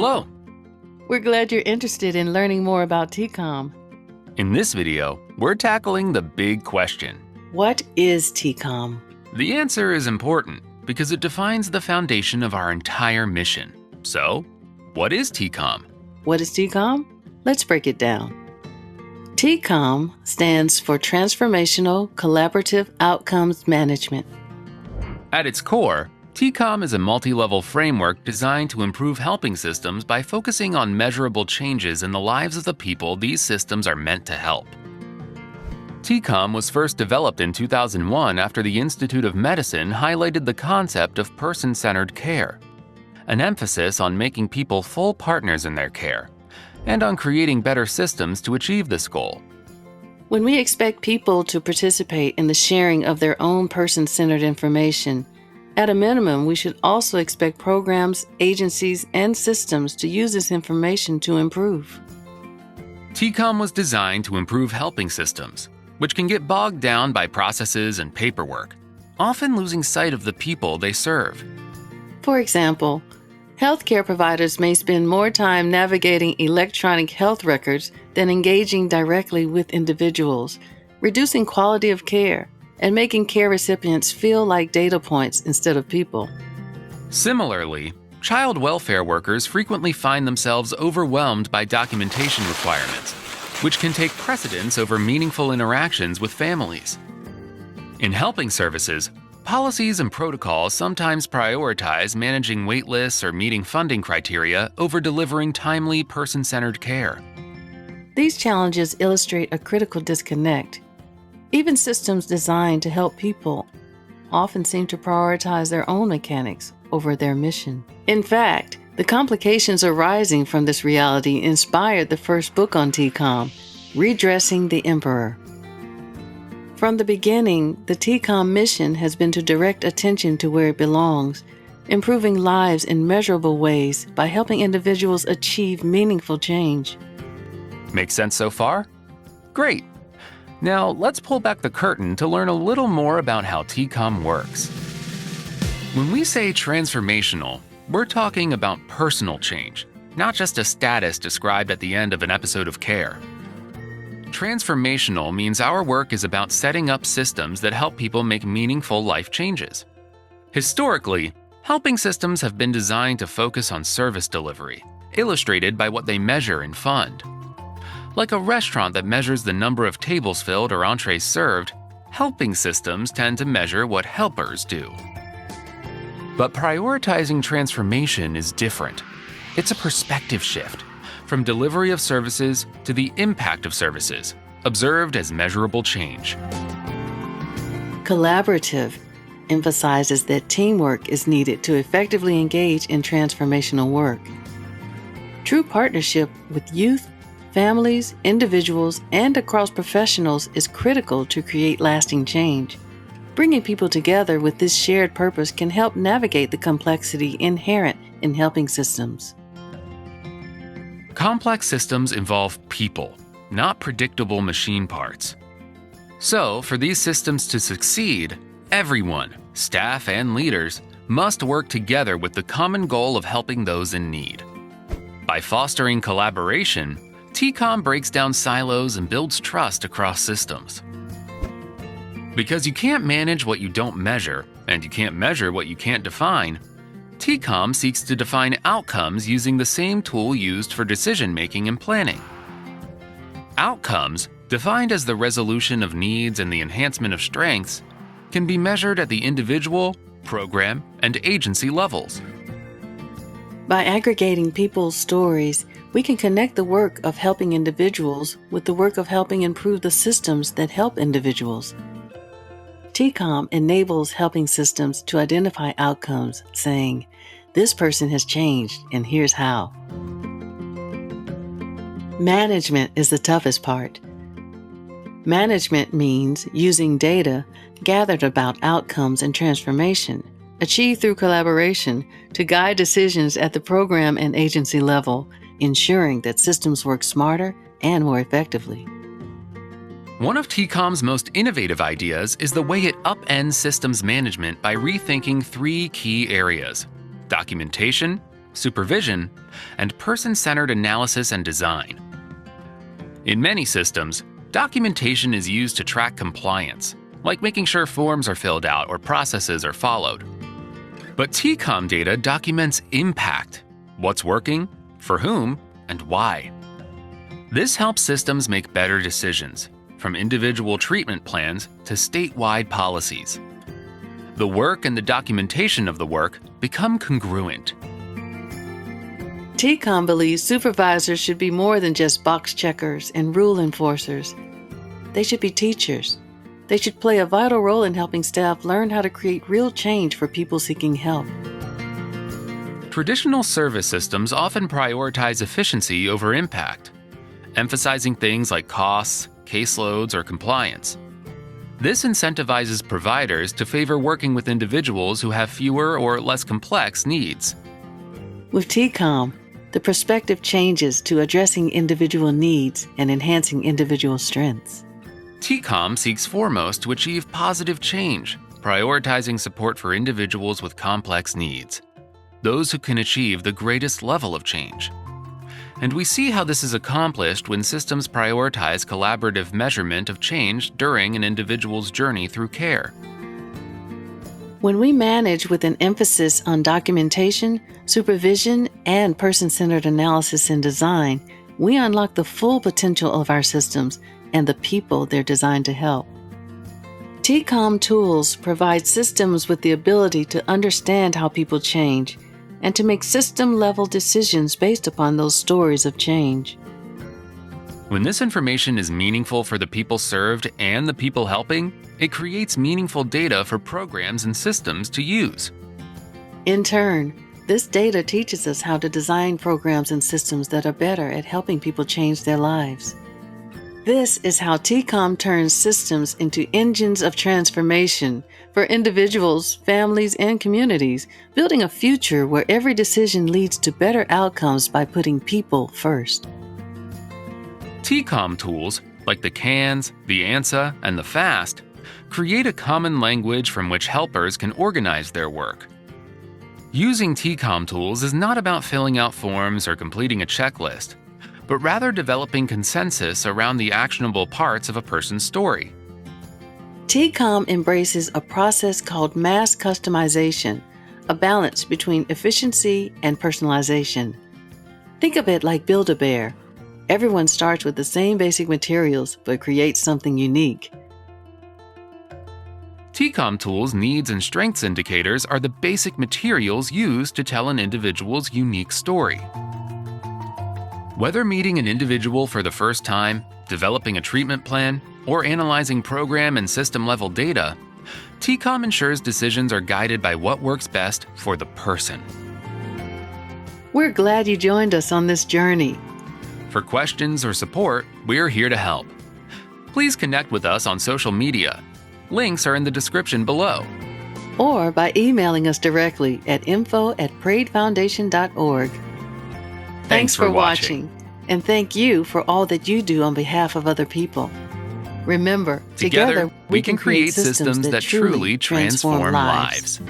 Hello! We're glad you're interested in learning more about TCOM. In this video, we're tackling the big question. What is TCOM? The answer is important because it defines the foundation of our entire mission. So, what is TCOM? What is TCOM? Let's break it down. TCOM stands for Transformational Collaborative Outcomes Management. At its core, TCOM is a multi-level framework designed to improve helping systems by focusing on measurable changes in the lives of the people these systems are meant to help. TCOM was first developed in 2001 after the Institute of Medicine highlighted the concept of person-centered care, an emphasis on making people full partners in their care, and on creating better systems to achieve this goal. When we expect people to participate in the sharing of their own person-centered information, at a minimum, we should also expect programs, agencies, and systems to use this information to improve. TCOM was designed to improve helping systems, which can get bogged down by processes and paperwork, often losing sight of the people they serve. For example, healthcare providers may spend more time navigating electronic health records than engaging directly with individuals, reducing quality of care, and making care recipients feel like data points instead of people. Similarly, child welfare workers frequently find themselves overwhelmed by documentation requirements, which can take precedence over meaningful interactions with families. In helping services, policies and protocols sometimes prioritize managing wait lists or meeting funding criteria over delivering timely, person-centered care. These challenges illustrate a critical disconnect. Even systems designed to help people often seem to prioritize their own mechanics over their mission. In fact, the complications arising from this reality inspired the first book on TCOM, Redressing the Emperor. From the beginning, the TCOM mission has been to direct attention to where it belongs, improving lives in measurable ways by helping individuals achieve meaningful change. Make sense so far? Great! Now, let's pull back the curtain to learn a little more about how TCOM works. When we say transformational, we're talking about personal change, not just a status described at the end of an episode of care. Transformational means our work is about setting up systems that help people make meaningful life changes. Historically, helping systems have been designed to focus on service delivery, illustrated by what they measure and fund. Like a restaurant that measures the number of tables filled or entrees served, helping systems tend to measure what helpers do. But prioritizing transformation is different. It's a perspective shift, from delivery of services to the impact of services, observed as measurable change. Collaborative emphasizes that teamwork is needed to effectively engage in transformational work. True partnership with youth, families, individuals, and across professionals is critical to create lasting change. Bringing people together with this shared purpose can help navigate the complexity inherent in helping systems. Complex systems involve people, not predictable machine parts. So, for these systems to succeed, everyone, staff and leaders, must work together with the common goal of helping those in need. By fostering collaboration, TCOM breaks down silos and builds trust across systems. Because you can't manage what you don't measure, and you can't measure what you can't define, TCOM seeks to define outcomes using the same tool used for decision-making and planning. Outcomes, defined as the resolution of needs and the enhancement of strengths, can be measured at the individual, program, and agency levels. By aggregating people's stories, we can connect the work of helping individuals with the work of helping improve the systems that help individuals. TCOM enables helping systems to identify outcomes, saying, "This person has changed, and here's how." Management is the toughest part. Management means using data gathered about outcomes and transformation, achieved through collaboration, to guide decisions at the program and agency level, ensuring that systems work smarter and more effectively. One of TCOM's most innovative ideas is the way it upends systems management by rethinking three key areas: documentation, supervision, and person-centered analysis and design. In many systems, documentation is used to track compliance, like making sure forms are filled out or processes are followed. But TCOM data documents impact, what's working, for whom, and why. This helps systems make better decisions, from individual treatment plans to statewide policies. The work and the documentation of the work become congruent. TCOM believes supervisors should be more than just box checkers and rule enforcers. They should be teachers. They should play a vital role in helping staff learn how to create real change for people seeking help. Traditional service systems often prioritize efficiency over impact, emphasizing things like costs, caseloads, or compliance. This incentivizes providers to favor working with individuals who have fewer or less complex needs. With TCOM, the perspective changes to addressing individual needs and enhancing individual strengths. TCOM seeks foremost to achieve positive change, prioritizing support for individuals with complex needs, those who can achieve the greatest level of change. And we see how this is accomplished when systems prioritize collaborative measurement of change during an individual's journey through care. When we manage with an emphasis on documentation, supervision, and person-centered analysis and design, we unlock the full potential of our systems and the people they're designed to help. TCOM tools provide systems with the ability to understand how people change and to make system-level decisions based upon those stories of change. When this information is meaningful for the people served and the people helping, it creates meaningful data for programs and systems to use. In turn, this data teaches us how to design programs and systems that are better at helping people change their lives. This is how TCOM turns systems into engines of transformation for individuals, families, and communities, building a future where every decision leads to better outcomes by putting people first. TCOM tools, like the CANs, the ANSA, and the FAST, create a common language from which helpers can organize their work. Using TCOM tools is not about filling out forms or completing a checklist, but rather developing consensus around the actionable parts of a person's story. TCOM embraces a process called mass customization, a balance between efficiency and personalization. Think of it like Build-A-Bear. Everyone starts with the same basic materials, but creates something unique. TCOM tools' needs and strengths indicators are the basic materials used to tell an individual's unique story. Whether meeting an individual for the first time, developing a treatment plan, or analyzing program and system-level data, TCOM ensures decisions are guided by what works best for the person. We're glad you joined us on this journey. For questions or support, we're here to help. Please connect with us on social media. Links are in the description below. Or by emailing us directly at info@pradefoundation.org. Thanks for watching, and thank you for all that you do on behalf of other people. Remember, Together we can create systems that truly transform lives.